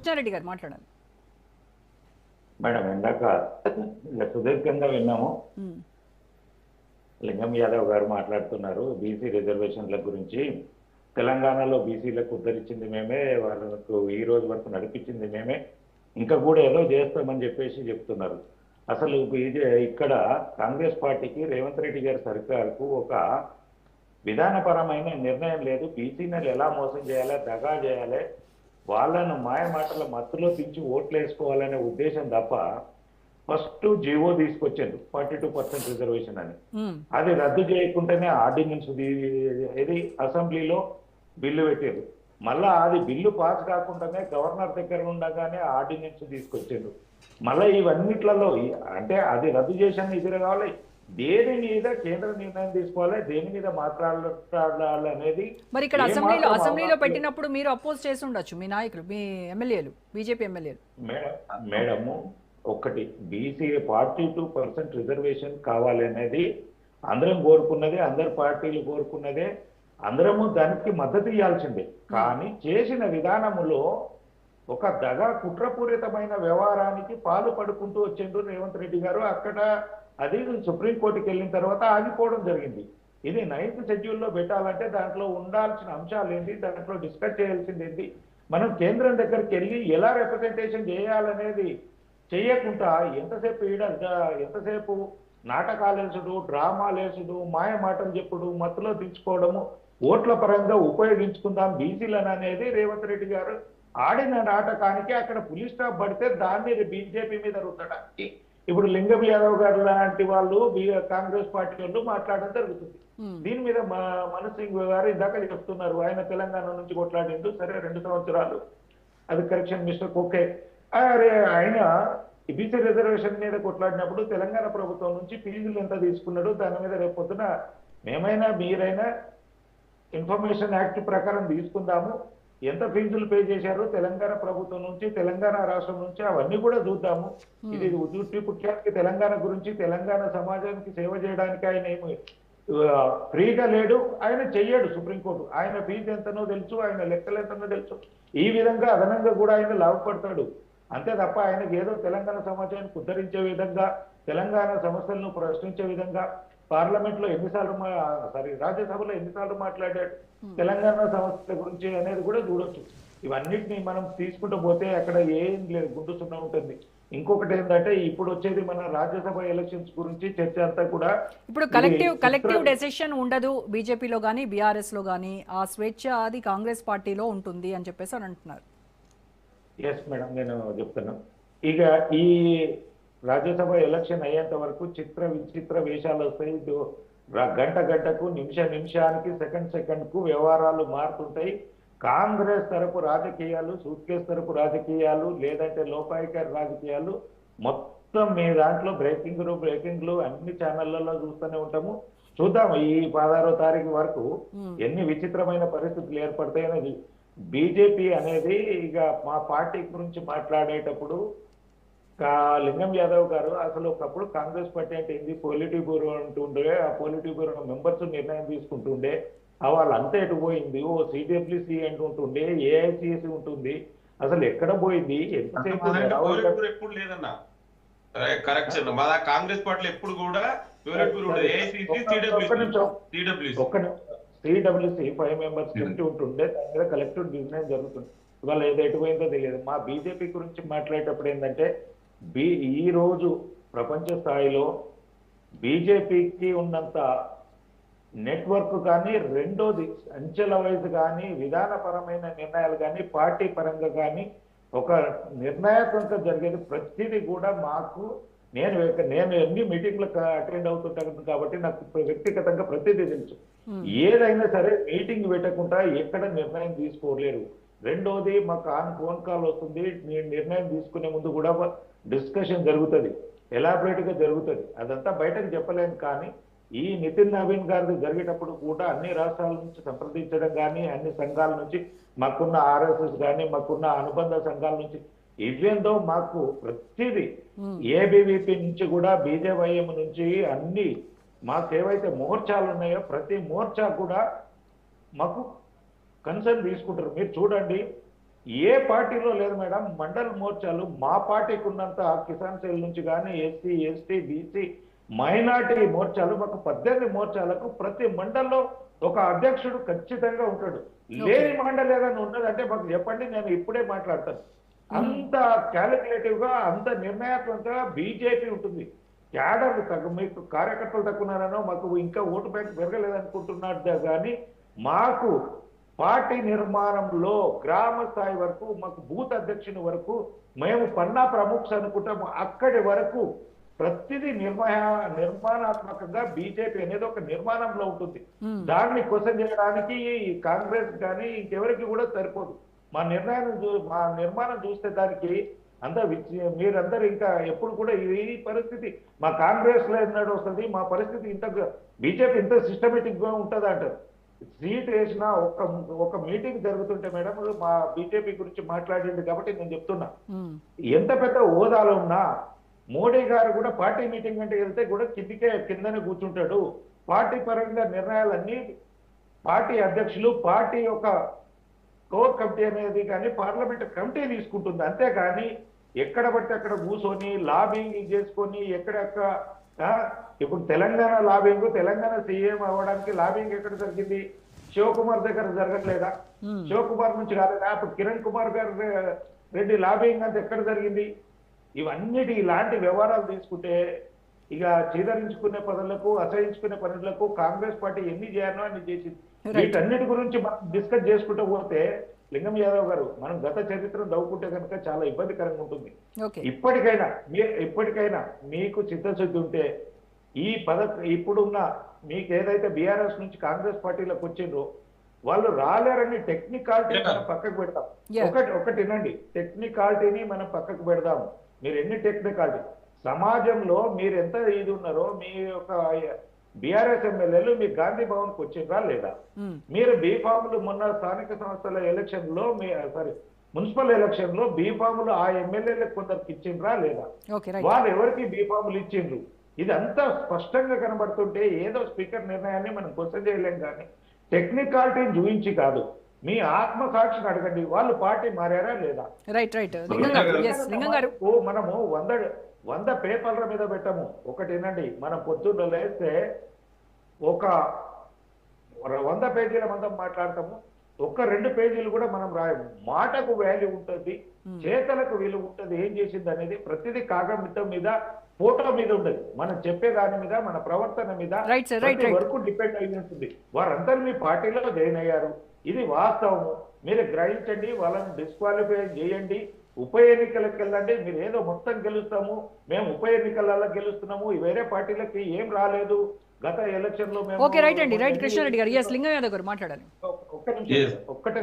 కృష్ణారెడ్డి గారు మాట్లాడాలి. మేడం ఇందాక సుదీర్ఘంగా విన్నాము. లింగం యాదవ్ గారు మాట్లాడుతున్నారు బీసీ రిజర్వేషన్ల గురించి. తెలంగాణలో బీసీలకు ఉద్ధరించింది మేమే, వాళ్ళకు ఈ రోజు వరకు నడిపించింది మేమే, ఇంకా కూడా ఏదో చేస్తామని చెప్పేసి చెప్తున్నారు. అసలు ఇక్కడ కాంగ్రెస్ పార్టీకి రేవంత్ రెడ్డి గారి సర్కార్కు ఒక విధానపరమైన నిర్ణయం లేదు. బీసీలను ఎలా మోసం చేయాలి, దగా చేయాలి, వాళ్ళను మాయ మాటల మత్తులో దించి ఓట్లు వేసుకోవాలనే ఉద్దేశం తప్ప ఫస్ట్ జీవో తీసుకొచ్చారు 42% రిజర్వేషన్ అని. అది రద్దు చేయకుండానే ఆర్డినెన్స్ ఇది అసెంబ్లీలో బిల్లు పెట్టారు. మళ్ళా అది బిల్లు పాస్ కాకుండానే గవర్నర్ దగ్గర ఉండగానే ఆర్డినెన్స్ తీసుకొచ్చారు. మళ్ళీ ఇవన్నిట్లలో అంటే అది రద్దు చేసిన ఇది కావాలి, దేని మీద కేంద్ర నిర్ణయం తీసుకోవాలి, దేని మీద మాట్లాడాలి అనేది. మరి ఇక్కడ అసెంబ్లీలో పెట్టినప్పుడు మీరు అపోజ్ చేసి ఉండొచ్చు, మీ నాయకులు, మీ ఎమ్మెల్యేలు, బీజేపీ ఎమ్మెల్యేలు. మేడము ఒకటి, బీసీ 42% రిజర్వేషన్ కావాలి అనేది అందరం కోరుకున్నదే, అందరు పార్టీలు కోరుకున్నదే, అందరము దానికి మద్దతు ఇవ్వాల్సిందే. కానీ చేసిన విధానములో ఒక దగా కుట్రపూరితమైన వ్యవహారానికి పాలు పడుకుంటూ వచ్చిండ్రు రేవంత్ రెడ్డి గారు. అక్కడ అది సుప్రీంకోర్టుకి వెళ్ళిన తర్వాత ఆగిపోవడం జరిగింది. ఇది 9th షెడ్యూల్లో పెట్టాలంటే దాంట్లో ఉండాల్సిన అంశాలు ఏంటి, దాంట్లో డిస్కస్ చేయాల్సింది ఏంటి, మనం కేంద్రం దగ్గరికి వెళ్ళి ఎలా రిప్రజెంటేషన్ చేయాలనేది చేయకుండా ఎంతసేపు నాటకాలేసుడు, డ్రామాలేసుడు, మాయ మాటలు చెప్పుడు, మత్తులో దించుకోవడము, ఓట్ల పరంగా ఉపయోగించుకుందాం బీసీలను అనేది రేవంత్ రెడ్డి గారు ఆడిన నాటకానికి అక్కడ పులి స్టాప్ పడితే దాన్ని బీజేపీ మీద రుద్దడానికి ఇప్పుడు లింగం యాదవ్ గారు లాంటి వాళ్ళు కాంగ్రెస్ పార్టీ వాళ్ళు మాట్లాడడం జరుగుతుంది. దీని మీద మనసింగ్ గారు ఇందాక చెప్తున్నారు, ఆయన తెలంగాణ నుంచి కొట్లాడిండు, సరే 2 సంవత్సరాలు అది కరెక్షన్ మిస్టేక్, ఓకే. ఆయన బీసీ రిజర్వేషన్ మీద కొట్లాడినప్పుడు తెలంగాణ ప్రభుత్వం నుంచి ఫీజులు ఎంత తీసుకున్నాడు, దాని మీద రేపు పొద్దున మేమైనా మీరైనా ఇన్ఫర్మేషన్ యాక్ట్ ప్రకారం తీసుకుందాము, ఎంత ఫీజులు పే చేశారు తెలంగాణ ప్రభుత్వం నుంచి, తెలంగాణ రాష్ట్రం నుంచి, అవన్నీ కూడా చూద్దాము. ఇది ఉద్యోగి పుట్టానికి తెలంగాణ గురించి, తెలంగాణ సమాజానికి సేవ చేయడానికి ఆయన ఏమి ఫ్రీగా లేడు, ఆయన చెయ్యడు. సుప్రీంకోర్టు ఆయన ఫీజు ఎంతనో తెలుసు, ఆయన లెక్కలు ఎంతనో తెలుసు. ఈ విధంగా అదనంగా కూడా ఆయన లాభపడతాడు. అంతే తప్ప ఆయనకి ఏదో తెలంగాణ సమాజానికి ఉద్ధరించే విధంగా, తెలంగాణ సమస్యలను ప్రశ్నించే విధంగా పార్లమెంట్లో రాజ్యసభలో ఎన్నిసార్లు మాట్లాడాడు తెలంగాణ సమస్యల గురించి అనేది కూడా చూడొచ్చు. ఇవన్నిటిని మనం తీసుకుంటూ పోతే అక్కడ ఏం లేదు, గుండు సున్నా ఉంటుంది. ఇంకొకటి ఏంటంటే ఇప్పుడు వచ్చేది మన రాజ్యసభ ఎలక్షన్స్ గురించి చర్చ అంతా కూడా ఇప్పుడు కలెక్టివ్ డెసిషన్ ఉండదు బీజేపీలో కానీ బీఆర్ఎస్ లో కానీ, ఆ స్వేచ్ఛ అది కాంగ్రెస్ పార్టీలో ఉంటుంది అని చెప్పేసి అని అంటున్నారు. ఎస్ మేడం, నేను చెప్తున్నాను. ఇక ఈ రాజ్యసభ ఎలక్షన్ అయ్యేంత వరకు విచిత్ర వేషాలు వస్తాయి. గంటకు నిమిషానికి సెకండ్కు వ్యవహారాలు మారుతుంటాయి. కాంగ్రెస్ తరపు రాజకీయాలు, సూట్కేస్ తరపు రాజకీయాలు, లేదంటే లోపాయికారి రాజకీయాలు మొత్తం మీ దాంట్లో బ్రేకింగ్లు అన్ని ఛానళ్లలో చూస్తూనే ఉంటాము. చూద్దాము ఈ 16వ తారీఖు వరకు ఎన్ని విచిత్రమైన పరిస్థితులు ఏర్పడతాయనేది. బీజేపీ అనేది ఇక మా పార్టీ గురించి మాట్లాడేటప్పుడు లింగం యాదవ్ గారు అసలు ఒకప్పుడు కాంగ్రెస్ పార్టీ అంటే ఏంది, పొలిటీ బ్యూరో అంటుండే, ఆ పొలిటీ బ్యూరో మెంబర్స్ నిర్ణయం తీసుకుంటుండే, వాళ్ళంతా ఎటు పోయింది, ఓ సిడబ్ల్యూసి అంటుంటుండే, ఏఐసిసి ఉంటుంది, అసలు ఎక్కడ పోయింది, ఎప్పుడు లేదన్నా కరెక్షన్ కాంగ్రెస్ పార్టీలో ఎప్పుడు కూడా సిడబ్ల్యూసి 5 మెంబర్స్ కమిటీ ఉంటుండే, దాని మీద కలెక్టివ్ నిర్ణయం జరుగుతుంది. ఇవాళ ఏదో ఎటుపోయిందో తెలియదు. మా బీజేపీ గురించి మాట్లాడేటప్పుడు ఏంటంటే ఈ రోజు ప్రపంచ స్థాయిలో బీజేపీకి ఉన్నంత నెట్వర్క్ కానీ, రెండోది అంచెల వైజ్ కానీ, విధానపరమైన నిర్ణయాలు కానీ, పార్టీ పరంగా కానీ ఒక నిర్ణయాత్మకంగా జరిగేది ప్రతిదీ కూడా మాకు, నేను ఎన్ని మీటింగ్లకు అటెండ్ అవుతుంటాను కాబట్టి నాకు వ్యక్తిగతంగా ప్రతిదీ తెలుసు. ఏదైనా సరే మీటింగ్ పెట్టకుండా ఎక్కడ నిర్ణయం తీసుకోలేరు. రెండోది మాకు ఫోన్ కాల్ వస్తుంది, నిర్ణయం తీసుకునే ముందు కూడా డిస్కషన్ జరుగుతుంది, ఎలాబరేట్ గా జరుగుతుంది. అదంతా బయటకు చెప్పలేము. కానీ ఈ నితిన్ నవీన్ గారిది జరిగేటప్పుడు కూడా అన్ని రాష్ట్రాల నుంచి సంప్రదించడం కానీ, అన్ని సంఘాల నుంచి, మాకున్న ఆర్ఎస్ఎస్ కానీ, మాకున్న అనుబంధ సంఘాల నుంచి, ఇవేందో మాకు ప్రతిదీ ఏబీవీపీ నుంచి కూడా, బీజేవైఎం నుంచి అన్ని మాకు ఏవైతే మోర్చాలు ఉన్నాయో ప్రతి మోర్చా కూడా మాకు కన్సర్న్ తీసుకుంటారు. మీరు చూడండి, ఏ పార్టీలో లేదు మేడం. మండల్ మోర్చాలు మా పార్టీకి ఉన్నంత కిసాన్ సెల్ నుంచి కానీ ఎస్సీ ఎస్టీ బీసీ మైనార్టీ మోర్చాలు మాకు 18 మోర్చాలకు ప్రతి మండల్లో ఒక అధ్యక్షుడు ఖచ్చితంగా ఉంటాడు. లేని మండలి ఏదైనా ఉన్నదంటే మాకు చెప్పండి, నేను ఇప్పుడే మాట్లాడతాను. అంత క్యాలిక్యులేటివ్ గా అంత నిర్ణయాత్మకంగా బీజేపీ ఉంటుంది. క్యాడర్ మీకు కార్యకర్తలు తక్కున్నారనో మాకు ఇంకా ఓటు బ్యాంక్ పెరగలేదనుకుంటున్నాడు కానీ మాకు పార్టీ నిర్మాణంలో గ్రామ స్థాయి వరకు మాకు బూత్ అధ్యక్షుని వరకు మేము పన్నా ప్రముఖ్ అనుకుంటాము. అక్కడి వరకు ప్రతిదీ నిర్మాణాత్మకంగా బీజేపీ అనేది ఒక నిర్మాణంలో ఉంటుంది. దాన్ని క్వశ్చన్ చేయడానికి కాంగ్రెస్ కానీ ఇంకెవరికి కూడా సరిపోదు. మా నిర్మాణం చూస్తే దానికి మీరందరూ ఇంకా ఎప్పుడు కూడా ఈ పరిస్థితి మా కాంగ్రెస్ లో ఎన్నడూ వస్తుంది, మా పరిస్థితి ఇంత బీజేపీ ఇంత సిస్టమేటిక్ గా ఉంటుంది అంటారు. సీట్ వేసిన ఒక మీటింగ్ జరుగుతుంటే మేడం మా బీజేపీ గురించి మాట్లాడింది కాబట్టి నేను చెప్తున్నా, ఎంత పెద్ద హోదాలో ఉన్నా మోడీ గారు కూడా పార్టీ మీటింగ్ అంటే వెళ్తే కూడా కిందనే కూర్చుంటాడు. పార్టీ పరంగా నిర్ణయాలన్నీ పార్టీ అధ్యక్షులు పార్టీ యొక్క కోర్ కమిటీ అనేది కానీ పార్లమెంట్ కమిటీ తీసుకుంటుంది. అంతేగాని ఎక్కడ పడితే అక్కడ కూర్చొని లాబింగ్ చేసుకొని ఎక్కడెక్కడ ఇప్పుడు తెలంగాణ లాబింగ్, తెలంగాణ సీఎం అవ్వడానికి లాబింగ్ ఎక్కడ జరిగింది? శివకుమార్ దగ్గర జరగట్లేదా? శివకుమార్ నుంచి రాలేదా? అప్పుడు కిరణ్ కుమార్ గారు రెడ్డి లాబింగ్ అంతా ఎక్కడ జరిగింది? ఇవన్నిటి ఇలాంటి వ్యవహారాలు తీసుకుంటే ఇక చీదరించుకునే పనులకు అసహించుకునే పనులకు కాంగ్రెస్ పార్టీ ఎన్ని చేయాలో అన్ని చేసింది. వీటన్నిటి గురించి మనం డిస్కస్ చేసుకుంటూ పోతే లింగం యాదవ్ గారు మనం గత చరిత్రను దవ్వుకుంటే కనుక చాలా ఇబ్బందికరంగా ఉంటుంది. ఇప్పటికైనా మీకు చిత్తశుద్ధి ఉంటే ఇప్పుడున్న మీకు ఏదైతే బీఆర్ఎస్ నుంచి కాంగ్రెస్ పార్టీలోకి వచ్చిండ్రో వాళ్ళు రాలేరని టెక్నికాలిటీ మనం పక్కకు పెడతాం. ఒకటి వినండి, టెక్నికాలిటీని మనం పక్కకు పెడదాము. మీరు ఎన్ని టెక్నికాలిటీ సమాజంలో మీరు ఎంత ఇది ఉన్నారో మీ యొక్క బీఆర్ఎస్ ఎమ్మెల్యేలు మీ గాంధీ భవన్ కు వచ్చిండ్రా లేదా? మీరు బీఫాములు మొన్న స్థానిక సంస్థల ఎలక్షన్ లో మున్సిపల్ ఎలక్షన్ లో బీఫాములు ఆ ఎమ్మెల్యేలకు కొందరికి ఇచ్చిండ్రా లేదా? వాళ్ళు ఎవరికి బీఫాములు ఇచ్చిండ్రు? ఇది అంతా స్పష్టంగా కనబడుతుంటే ఏదో స్పీకర్ నిర్ణయాన్ని మనం క్వశ్చన్ చేయలేం కానీ టెక్నికాలిటీని చూపించి కాదు, మీ ఆత్మసాక్షిని అడగండి. వాళ్ళు పార్టీ మారారా లేదా? మనము 100 పేపర్ల మీద పెట్టము. ఒకటి వినండి, మనం పొద్దున్న లేస్తే ఒక 100 పేజీల మందం మాట్లాడతాము, 1-2 పేజీలు కూడా మనం రాయము. మాటకు వాల్యూ ఉంటుంది, చేతలకు విలువ ఉంటుంది. ఏం చేసింది అనేది ప్రతిదీ కాగమితం మీద ఫోటో మీద ఉండదు. మనం చెప్పే దాని మీద మన ప్రవర్తన మీద వరకు డిపెండ్ అయి ఉంటుంది. వారందరూ మీ పార్టీలో జాయిన్ అయ్యారు, ఇది వాస్తవము. మీరు గ్రహించండి, వాళ్ళని డిస్క్వాలిఫై చేయండి. ఉప ఎన్నికలకు వెళ్ళండి. మీరు ఏదో మొత్తం గెలుస్తాము, మేము ఉప ఎన్నికలలో గెలుస్తున్నాము, వేరే పార్టీలకి ఏం రాలేదు గత ఎలక్షన్ లో మేము. ఓకే, రైట్ అండి, రైట్. కృష్ణారెడ్డి గారు, లింగం యాదవ్ గారు మాట్లాడాలి. ఒక్క నిమిషం, ఒక్కటే